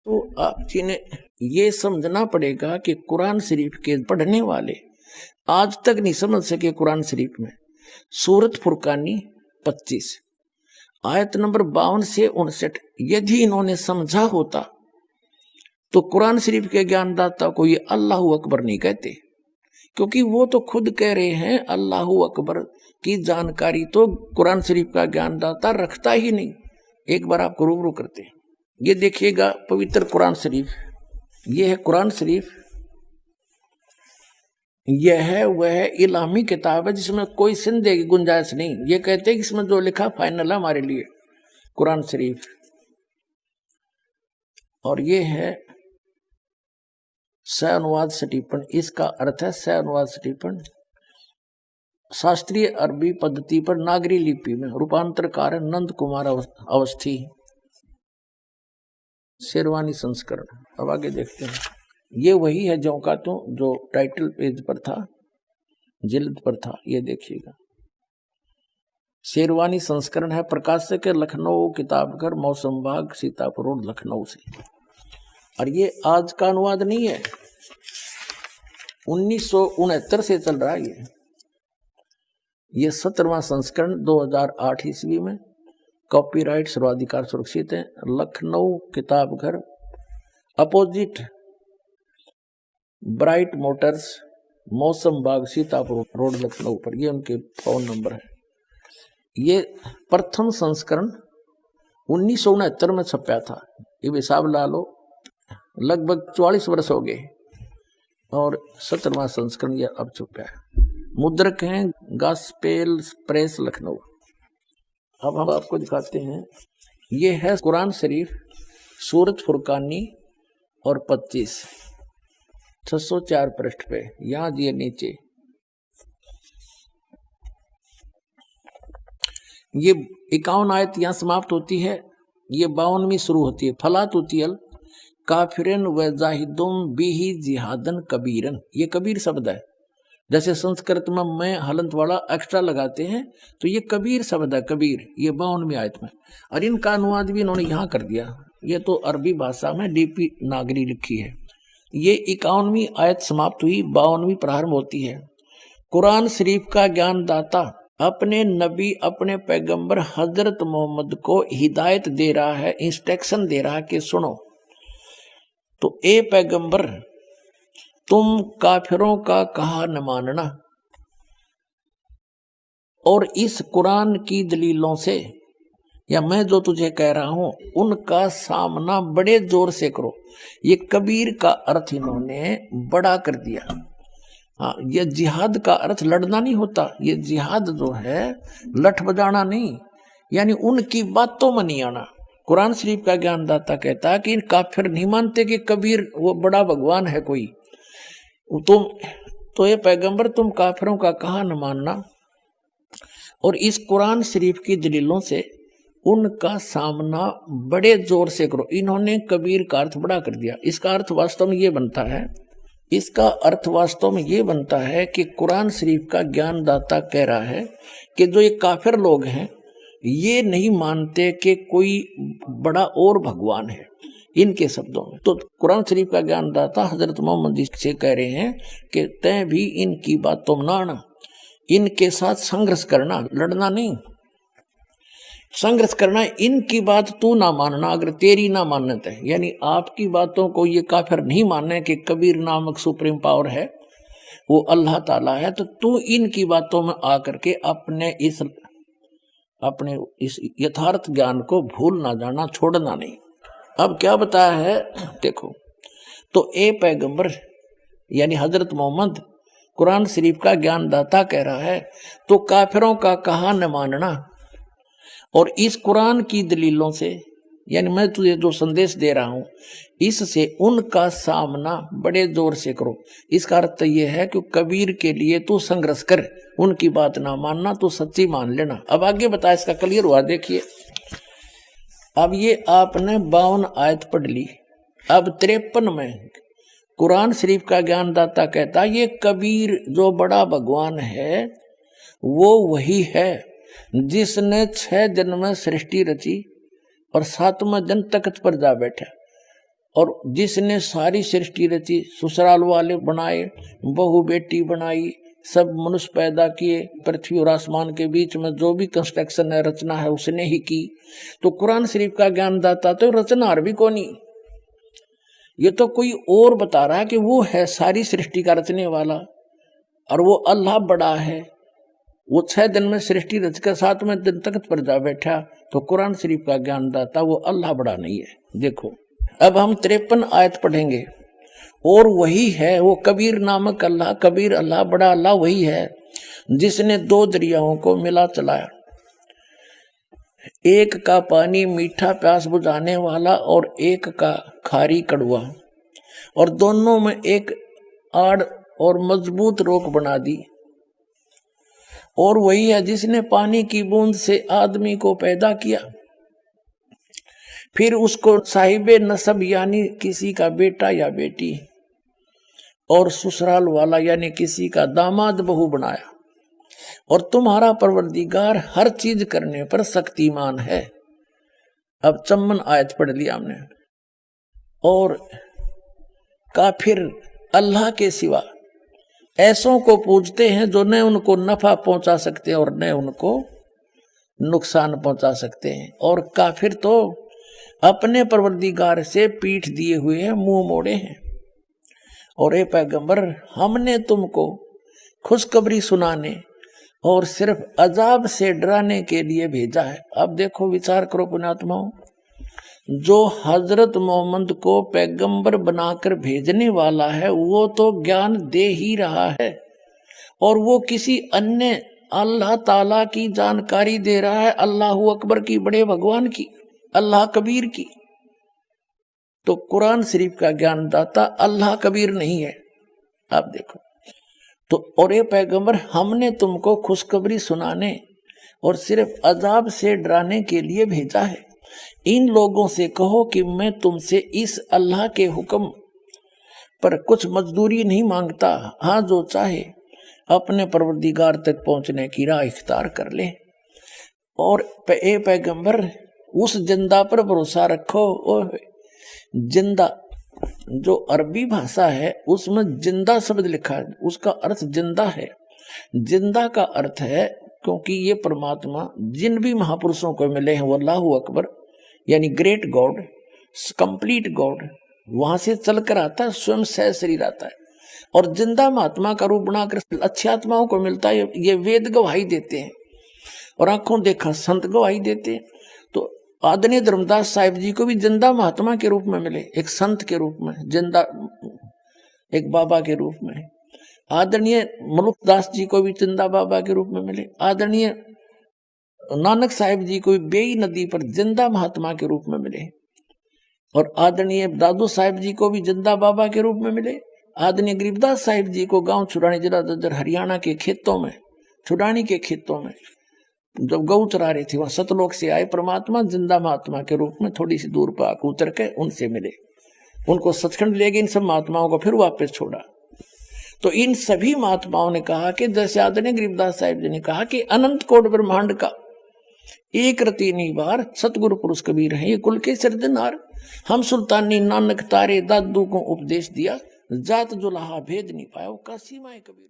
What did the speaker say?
तो आप जी ने ये समझना पड़ेगा कि कुरान शरीफ के पढ़ने वाले आज तक नहीं समझ सके कुरान शरीफ में सूरत फुरकानी 25 आयत नंबर 52 से 59 यदि इन्होंने समझा होता तो कुरान शरीफ के ज्ञानदाता को ये अल्लाह अकबर नहीं कहते, क्योंकि वो तो खुद कह रहे हैं अल्लाह अकबर की जानकारी तो कुरान शरीफ का ज्ञानदाता रखता ही नहीं। एक बार आपको रूबरू करते हैं, ये देखिएगा पवित्र कुरान शरीफ, ये है कुरान शरीफ, यह है वह इलामी किताब है जिसमें कोई संदेह की गुंजाइश नहीं। ये कहते हैं कि इसमें जो लिखा फाइनल है हमारे लिए कुरान शरीफ। और ये है सह अनुवाद सटीपन, इसका अर्थ है सह अनुवाद सटीपन शास्त्रीय अरबी पद्धति पर नागरी लिपि में रूपांतरकार है नंद कुमार अवस्थी, शेरवानी संस्करण। अब आगे देखते हैं, ये वही है जो का तो जो टाइटल पेज पर था, जिल्द पर था, ये देखिएगा शेरवानी संस्करण है, प्रकाशक है लखनऊ किताबघर मौसम बाग सीतापुर रोड लखनऊ से। और ये आज का अनुवाद नहीं है, 1969 से चल रहा है ये 17वां संस्करण 2008 ईस्वी में, कॉपीराइट सर्वाधिकार सुरक्षित है, Lucknow Kitabghar opposite bright Motors मौसम बाग सीतापुर रोड लखनऊ पर, ये उनके फोन नंबर है। ये प्रथम संस्करण 1969 में छपा था, ये हिसाब ला लो लगभग 44 वर्ष हो गए, और 17वां संस्करण ये अब छपा है। मुद्रक हैं गॉस्पेल प्रेस लखनऊ। अब हम आपको दिखाते हैं, ये है कुरान शरीफ सूरत फुरकानी और 25 604 पृष्ठ पे, यहां दिए नीचे ये 51 आयत यहां समाप्त होती है, ये 52वीं शुरू होती है। फला तुतियल काफिरन व जाहिदुम बिही जिहादन कबीरन, ये कबीर शब्द है। जैसे संस्कृत में मैं हलंत वाला एक्स्ट्रा लगाते हैं तो ये कबीर शब्द है, कबीर, ये 52वीं आयत में। और इनका अनुवाद भी इन्होंने यहाँ कर दिया, ये तो अरबी भाषा में डीपी नागरी लिखी है। ये 51वीं आयत समाप्त हुई, 52वीं प्रारंभ होती है। कुरान शरीफ का ज्ञानदाता अपने नबी अपने पैगंबर हजरत मोहम्मद को हिदायत दे रहा है, इंस्ट्रक्शन दे रहा है कि सुनो तो ए पैगंबर तुम काफिरों का कहा न मानना, और इस कुरान की दलीलों से या मैं जो तुझे कह रहा हूं उनका सामना बड़े जोर से करो। ये कबीर का अर्थ इन्होंने बड़ा कर दिया। हाँ, ये जिहाद का अर्थ लड़ना नहीं होता, ये जिहाद जो है लठ बजाना नहीं, यानी उनकी बातों में नहीं आना। कुरान शरीफ का ज्ञानदाता कहता है कि इन काफिर नहीं मानते कि कबीर वो बड़ा भगवान है कोई, तुम तो ये पैगंबर तुम काफिरों का कहा न मानना, और इस कुरान शरीफ की दलीलों से उनका सामना बड़े जोर से करो। इन्होंने कबीर का अर्थ बड़ा कर दिया। इसका अर्थ वास्तव में ये बनता है, इसका अर्थ वास्तव में ये बनता है कि कुरान शरीफ का ज्ञानदाता कह रहा है कि जो ये काफिर लोग हैं ये नहीं मानते कि कोई बड़ा और भगवान है, इनके शब्दों में। तो कुरान शरीफ का ज्ञानदाता हजरत मोहम्मद जी से कह रहे हैं कि तय भी इनकी बातों में ना आना, इनके साथ संघर्ष करना, लड़ना नहीं, संघर्ष करना, इनकी बात तू ना मानना अगर तेरी ना मान्यत है, यानी आपकी बातों को ये काफिर नहीं मानने कि कबीर नामक सुप्रीम पावर है, वो अल्लाह ताला है, तो तू इनकी बातों में आकर के अपने इस यथार्थ ज्ञान को भूल ना जाना, छोड़ना नहीं। अब क्या बताया है देखो, तो ए पैगंबर यानी हजरत मोहम्मद कुरान शरीफ का ज्ञानदाता कह रहा है तो काफिरों का कहा न मानना, और इस कुरान की दलीलों से यानी मैं तुझे जो संदेश दे रहा हूं इससे उनका सामना बड़े जोर से करो। इसका अर्थ यह है कि कबीर के लिए तू संघर्ष कर, उनकी बात ना मानना, तू सच्ची मान लेना। अब आगे बता, इसका क्लियर हुआ देखिए। अब ये आपने 52 आयत पढ़ ली, अब 53 में कुरान शरीफ का ज्ञानदाता कहता ये कबीर जो बड़ा भगवान है वो वही है जिसने 6 दिन में सृष्टि रची और 7वें दिन तख्त पर जा बैठा। और जिसने सारी सृष्टि रची, ससुराल वाले बनाए, बहू बेटी बनाई, सब मनुष्य पैदा किए, पृथ्वी और आसमान के बीच में जो भी कंस्ट्रक्शन है, रचना है, उसने ही की। तो कुरान शरीफ का ज्ञानदाता तो रचनार भी कौन, ये तो कोई और बता रहा है कि वो है सारी सृष्टि का रचने वाला, और वो अल्लाह बड़ा है। वो 6 दिन में सृष्टि रच कर 7वें दिन तख्त पर जा बैठा। तो कुरान शरीफ का ज्ञानदाता वो अल्लाह बड़ा नहीं है। देखो अब हम 53 आयत पढ़ेंगे, और वही है वो कबीर नामक अल्लाह, कबीर अल्लाह, बड़ा अल्लाह वही है जिसने 2 दरियाओं को मिला चलाया, एक का पानी मीठा प्यास बुझाने वाला और एक का खारी कड़वा, और दोनों में एक आड़ और मजबूत रोक बना दी। और वही है जिसने पानी की बूंद से आदमी को पैदा किया, फिर उसको साहिबे नसब यानी किसी का बेटा या बेटी, और ससुराल वाला यानी किसी का दामाद बहू बनाया। और तुम्हारा परवरदिगार हर चीज करने पर शक्तिमान है। अब 54 आयत पढ़ लिया हमने। और काफिर अल्लाह के सिवा ऐसों को पूजते हैं जो न उनको नफा पहुंचा सकते और न उनको नुकसान पहुंचा सकते हैं। और काफिर तो अपने परवरदिगार से पीठ दिए हुए हैं, मुंह मोड़े हैं। और ए पैगंबर, हमने तुमको खुशखबरी सुनाने और सिर्फ अजाब से डराने के लिए भेजा है। अब देखो, विचार करो पुण्यात्माओं, जो हजरत मोहम्मद को पैगंबर बनाकर भेजने वाला है वो तो ज्ञान दे ही रहा है, और वो किसी अन्य अल्लाह ताला की जानकारी दे रहा है, अल्लाह अकबर की, बड़े भगवान की, अल्लाह कबीर की। तो कुरान शरीफ का ज्ञानदाता अल्लाह कबीर नहीं है। आप देखो तो, और ये पैगंबर, हमने तुमको खुशखबरी सुनाने और सिर्फ अजाब से डराने के लिए भेजा है। इन लोगों से कहो कि मैं तुमसे इस अल्लाह के हुक्म पर कुछ मजदूरी नहीं मांगता। हाँ, जो चाहे अपने परवरदिगार तक पहुंचने की राह इख्तियार कर ले। और ए पैगंबर, उस जिंदा पर भरोसा रखो। और जिंदा जो अरबी भाषा है उसमें जिंदा शब्द लिखा है, उसका अर्थ जिंदा है। जिंदा का अर्थ है क्योंकि ये परमात्मा जिन भी महापुरुषों को मिले हैं वो अल्लाह अकबर यानी ग्रेट गॉड, कंप्लीट गॉड, वहां से चलकर आता है, स्वयं सह शरीर आता है। और जिंदा महात्मा का रूप बनाकर अच्छी आत्माओं को मिलता है। ये वेद गवाही देते हैं और आंखों देखा संत गवाही देते हैं। तो आदरणीय धर्मदास साहिब जी को भी जिंदा महात्मा के रूप में मिले, एक संत के रूप में, जिंदा एक बाबा के रूप में। आदरणीय मलुकदास जी को भी जिंदा बाबा के रूप में मिले। आदरणीय नानक साहिब जी को भी बेई नदी पर जिंदा महात्मा के रूप में मिले। और आदरणीय दादू साहिब जी को भी जिंदा बाबा के रूप में मिले। आदरणीय गरीबदास साहिब जी को गांव छुड़ानी, जिला ददर, हरियाणा के खेतों में, छुड़ानी के खेतों में जब गऊ चरा रहे थे, वहां सतलोक से आए परमात्मा जिंदा महात्मा के रूप में थोड़ी सी दूर पर आकर उतर के उनसे मिले, उनको सचखंड ले गए। इन सब महात्माओं को फिर वापस छोड़ा। तो इन सभी महात्माओं ने कहा कि जैसे आदरणीय गरीबदास साहिब जी ने कहा कि अनंत कोट ब्रह्मांड का एक रति निवार सतगुरु पुरुष कबीर है, ये कुल के सिरजनहार। हम सुल्तानी नानक तारे दादू को उपदेश दिया, जात जुलाहा भेद नहीं पाया, वो का सीमाएं कबीर।